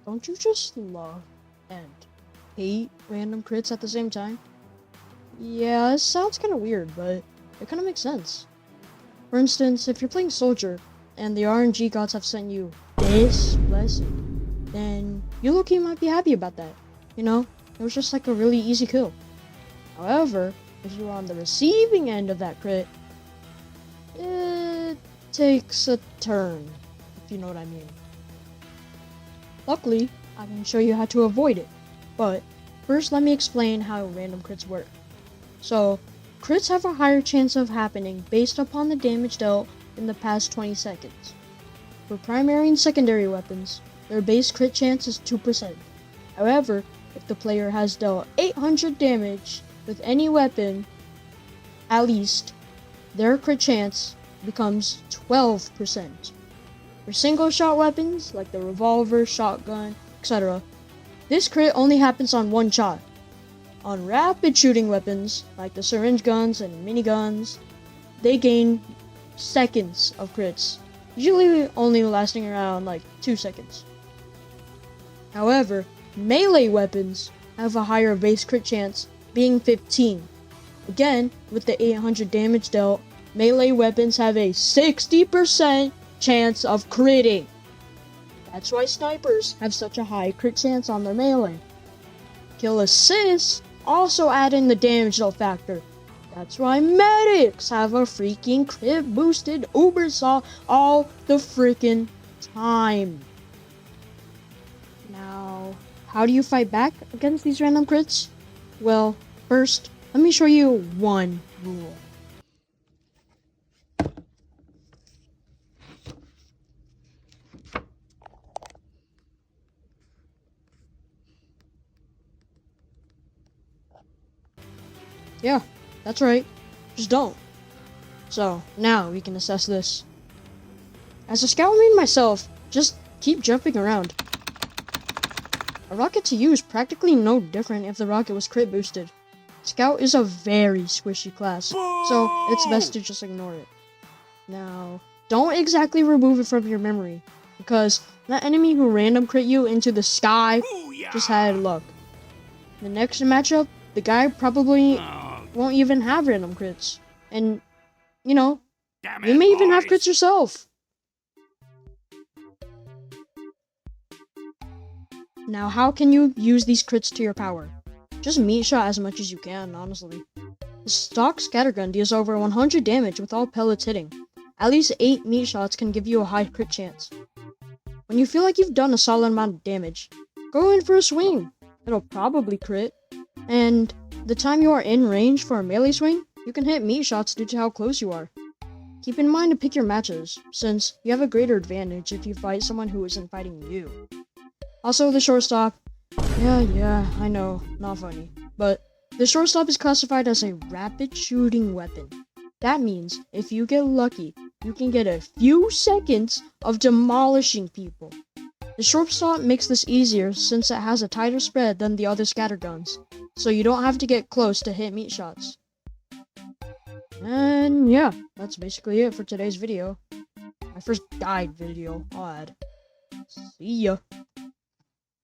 don't you just love and hate random crits at the same time? Yeah, it sounds kind of weird, but it kind of makes sense. For instance, if you're playing Soldier, and the RNG gods have sent you this blessing, then you low-key might be happy about that. You know, it was just like a really easy kill. However, if you're on the receiving end of that crit, it takes a turn, if you know what I mean. Luckily, I can show you how to avoid it, but first let me explain how random crits work. So, crits have a higher chance of happening based upon the damage dealt in the past 20 seconds. For primary and secondary weapons, their base crit chance is 2%. However, if the player has dealt 800 damage with any weapon, at least, their crit chance becomes 12%. For single-shot weapons, like the revolver, shotgun, etc., this crit only happens on one shot. On rapid shooting weapons, like the syringe guns and miniguns, they gain seconds of crits, usually only lasting around like 2 seconds. However, melee weapons have a higher base crit chance, being 15. Again, with the 800 damage dealt, melee weapons have a 60% chance of critting. That's why snipers have such a high crit chance on their melee. Kill assists also add in the damage dealt factor. That's why medics have a freaking crit boosted uber saw all the freaking time. Now, how do you fight back against these random crits? Well, first, let me show you one rule. Yeah, that's right. Just don't. So, now we can assess this. As a scout main myself, just keep jumping around. A rocket to you is practically no different if the rocket was crit boosted. Scout is a very squishy class, so it's best to just ignore it. Now, don't exactly remove it from your memory, because that enemy who random crit you into the sky just had luck. The next matchup, the guy probably won't even have random crits. And, you know, you may even have crits yourself. Now, how can you use these crits to your power? Just meat shot as much as you can, honestly. The stock scattergun deals over 100 damage with all pellets hitting. At least 8 meat shots can give you a high crit chance. When you feel like you've done a solid amount of damage, go in for a swing. It'll probably crit. And the time you are in range for a melee swing, you can hit meat shots due to how close you are. Keep in mind to pick your matches, since you have a greater advantage if you fight someone who isn't fighting you. Also, the shortstop. Yeah, I know, not funny. But the shortstop is classified as a rapid shooting weapon. That means, if you get lucky, you can get a few seconds of demolishing people. The shortstop makes this easier since it has a tighter spread than the other scatterguns, so you don't have to get close to hit meat shots. And yeah, that's basically it for today's video. My first guide video, I'll add. See ya.